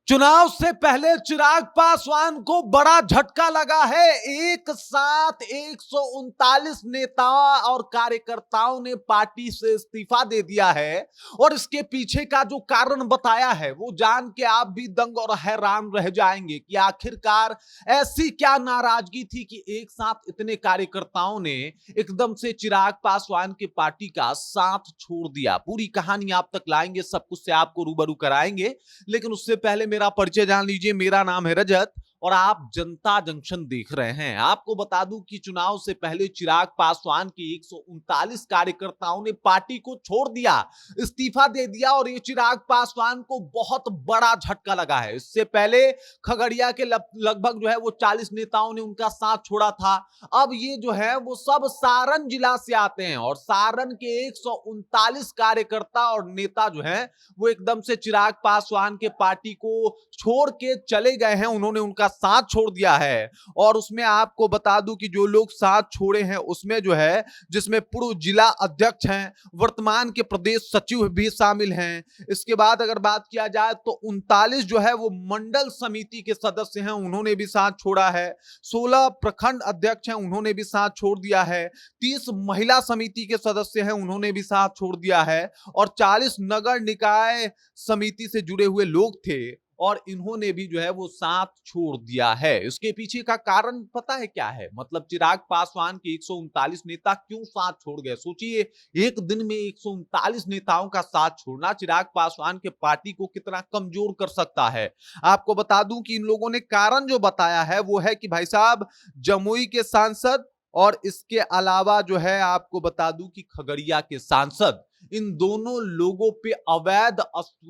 चुनाव से पहले चिराग पासवान को बड़ा झटका लगा है। एक साथ 139 नेताओं और कार्यकर्ताओं ने पार्टी से इस्तीफा दे दिया है और इसके पीछे का जो कारण बताया है वो जान के आप भी दंग और हैरान रह जाएंगे कि आखिरकार ऐसी क्या नाराजगी थी कि एक साथ इतने कार्यकर्ताओं ने एकदम से चिराग पासवान की पार्टी का साथ छोड़ दिया। पूरी कहानी आप तक लाएंगे, सब कुछ से आपको रूबरू कराएंगे, लेकिन उससे पहले मेरा परिचय जान लीजिए। मेरा नाम है रजत और आप जनता जंक्शन देख रहे हैं। आपको बता दूं कि चुनाव से पहले चिराग पासवान के 139 कार्यकर्ताओं ने पार्टी को छोड़ दिया, इस्तीफा दे दिया और ये चिराग पासवान को बहुत बड़ा झटका लगा है। इससे पहले खगड़िया के लगभग जो है वो 40 नेताओं ने उनका साथ छोड़ा था। अब ये जो है वो सब सारण जिला से आते हैं और सारण के 139 कार्यकर्ता और नेता जो है वो एकदम से चिराग पासवान के पार्टी को छोड़ के चले गए हैं। उन्होंने उनका साथ छोड़ दिया है और उसमें आपको बता दूं कि जो लोग साथ छोड़े हैं उसमें जो है जिसमें पूर्व जिला अध्यक्ष हैं, वर्तमान के प्रदेश सचिव भी शामिल हैं। इसके बाद अगर बात किया जाए तो 39 जो है वो मंडल समिति के सदस्य हैं, उन्होंने भी साथ छोड़ा है। 16 प्रखंड अध्यक्ष हैं, उन्होंने भी साथ छोड़ दिया है। 30 महिला समिति के सदस्य हैं, उन्होंने भी साथ छोड़ दिया है और 40 नगर निकाय समिति से जुड़े हुए लोग थे और इन्होंने भी जो है वो साथ छोड़ दिया है। इसके पीछे का कारण पता है क्या है? मतलब चिराग पासवान के 139 नेता क्यों साथ छोड़ गए? सोचिए, एक दिन में 139 नेताओं का साथ छोड़ना चिराग पासवान के पार्टी को कितना कमजोर कर सकता है। आपको बता दूं कि इन लोगों ने कारण जो बताया है वो है कि भाई साहब, जमुई के सांसद और इसके अलावा जो है आपको बता दूं कि खगड़िया के सांसद, इन दोनों लोगों पे अवैध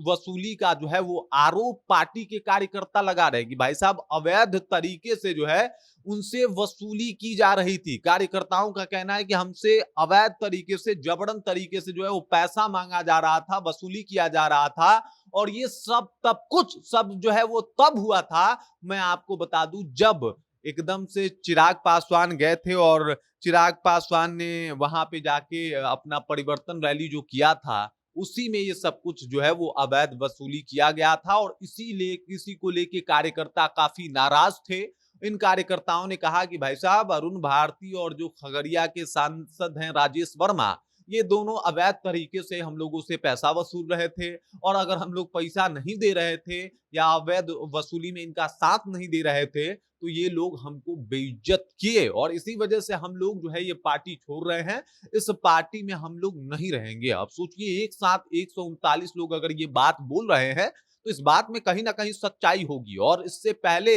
वसूली का जो है वो आरोप पार्टी के कार्यकर्ता लगा रहे हैं कि भाई साहब अवैध तरीके से जो है उनसे वसूली की जा रही थी। कार्यकर्ताओं का कहना है कि हमसे अवैध तरीके से, जबरन तरीके से जो है वो पैसा मांगा जा रहा था, वसूली किया जा रहा था और ये सब तब कुछ सब जो है वो तब हुआ था, मैं आपको बता दूं, जब एकदम से चिराग पासवान गए थे और चिराग पासवान ने वहां पे जाके अपना परिवर्तन रैली जो किया था, उसी में ये सब कुछ जो है वो अवैध वसूली किया गया था और इसी को लेके कार्यकर्ता काफी नाराज थे। इन कार्यकर्ताओं ने कहा कि भाई साहब, अरुण भारती और जो खगड़िया के सांसद हैं राजेश वर्मा, ये दोनों अवैध तरीके से हम लोगों से पैसा वसूल रहे थे और अगर हम लोग पैसा नहीं दे रहे थे या अवैध वसूली में इनका साथ नहीं दे रहे थे तो ये लोग हमको बेइज्जत किए और इसी वजह से हम लोग जो है ये पार्टी छोड़ रहे हैं। इस पार्टी में हम लोग नहीं रहेंगे। अब सोचिए, एक साथ 139 लोग अगर ये बात बोल रहे हैं तो इस बात में कहीं ना कहीं सच्चाई होगी। और इससे पहले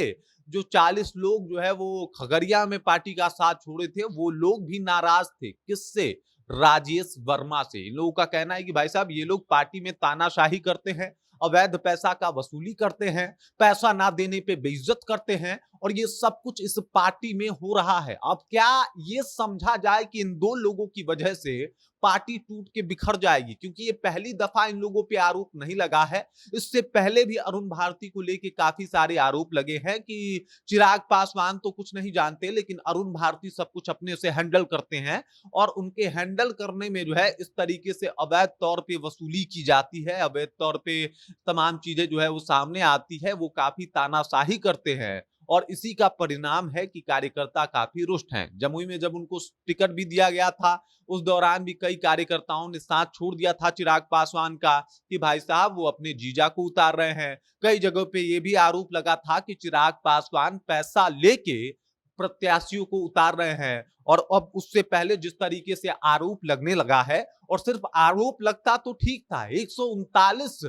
जो 40 लोग जो है वो खगड़िया में पार्टी का साथ छोड़े थे, वो लोग भी नाराज थे। किससे? राजेश वर्मा से। इन लोगों का कहना है कि भाई साहब, ये लोग पार्टी में तानाशाही करते हैं, अवैध पैसा का वसूली करते हैं, पैसा ना देने पे बेइज्जत करते हैं और ये सब कुछ इस पार्टी में हो रहा है। अब क्या ये समझा जाए कि इन दो लोगों की वजह से पार्टी टूट के बिखर जाएगी? क्योंकि ये पहली दफा इन लोगों पे आरोप नहीं लगा है। इससे पहले भी अरुण भारती को लेके काफी सारे आरोप लगे हैं कि चिराग पासवान तो कुछ नहीं जानते, लेकिन अरुण भारती सब कुछ अपने से हैंडल करते हैं और उनके हैंडल करने में जो है इस तरीके से अवैध तौर पे वसूली की जाती है, अवैध तौर पे तमाम चीजें जो है वो सामने आती है, वो काफी तानाशाही करते हैं और इसी का परिणाम है कि कार्यकर्ता काफी रुष्ट हैं। जमुई में जब उनको टिकट भी दिया गया था, उस दौरान भी कई कार्यकर्ताओं ने साथ छोड़ दिया था चिराग पासवान का कि भाई साहब वो अपने जीजा को उतार रहे हैं। कई जगहों पे ये भी आरोप लगा था कि चिराग पासवान पैसा लेके प्रत्याशियों को उतार रहे हैं और अब उससे पहले जिस तरीके से आरोप लगने लगा है, और सिर्फ आरोप लगता तो ठीक था, 139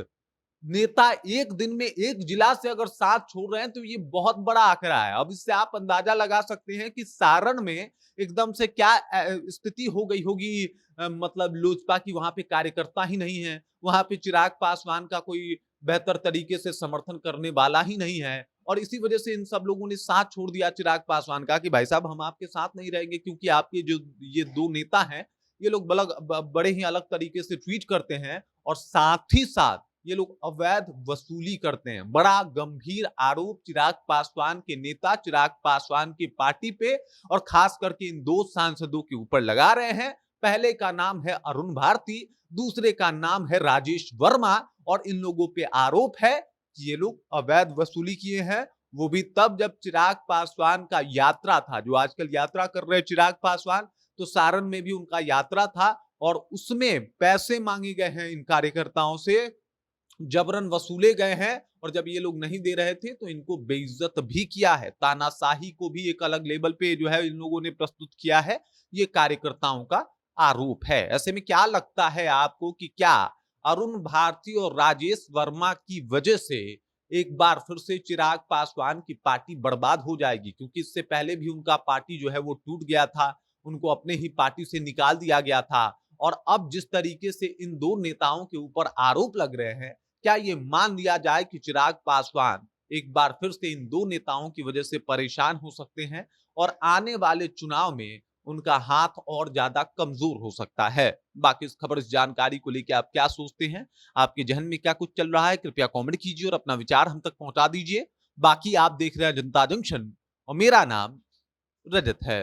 नेता एक दिन में एक जिला से अगर साथ छोड़ रहे हैं तो ये बहुत बड़ा आंकड़ा है। अब इससे आप अंदाजा लगा सकते हैं कि सारण में एकदम से क्या स्थिति हो गई होगी। मतलब लोजपा की वहां पे कार्यकर्ता ही नहीं है, वहां पे चिराग पासवान का कोई बेहतर तरीके से समर्थन करने वाला ही नहीं है और इसी वजह से इन सब लोगों ने साथ छोड़ दिया चिराग पासवान का कि भाई साहब, हम आपके साथ नहीं रहेंगे क्योंकि आपके जो ये दो नेता हैं, ये लोग बड़े ही अलग तरीके से ट्वीट करते हैं और साथ ही साथ ये लोग अवैध वसूली करते हैं। बड़ा गंभीर आरोप चिराग पासवान के नेता, चिराग पासवान की पार्टी पे और खास करके इन दो सांसदों के ऊपर लगा रहे हैं। पहले का नाम है अरुण भारती, दूसरे का नाम है राजेश वर्मा और इन लोगों पे आरोप है कि ये लोग अवैध वसूली किए हैं, वो भी तब जब चिराग पासवान का यात्रा था। जो आजकल यात्रा कर रहे हैं चिराग पासवान, तो सारण में भी उनका यात्रा था और उसमें पैसे मांगे गए हैं इन कार्यकर्ताओं से, जबरन वसूले गए हैं और जब ये लोग नहीं दे रहे थे तो इनको बेइज्जत भी किया है। तानाशाही को भी एक अलग लेवल पे जो है इन लोगों ने प्रस्तुत किया है। ये कार्यकर्ताओं का आरोप है। ऐसे में क्या लगता है आपको कि क्या अरुण भारती और राजेश वर्मा की वजह से एक बार फिर से चिराग पासवान की पार्टी बर्बाद हो जाएगी? क्योंकि इससे पहले भी उनका पार्टी जो है वो टूट गया था, उनको अपने ही पार्टी से निकाल दिया गया था और अब जिस तरीके से इन दो नेताओं के ऊपर आरोप लग रहे हैं, क्या ये मान लिया जाए कि चिराग पासवान एक बार फिर से इन दो नेताओं की वजह से परेशान हो सकते हैं और आने वाले चुनाव में उनका हाथ और ज्यादा कमजोर हो सकता है? बाकी इस खबर, इस जानकारी को लेकर आप क्या सोचते हैं? आपके जहन में क्या कुछ चल रहा है? कृपया कमेंट कीजिए और अपना विचार हम तक पहुंचा दीजिए। बाकी आप देख रहे हैं जनता जंक्शन और मेरा नाम रजत है।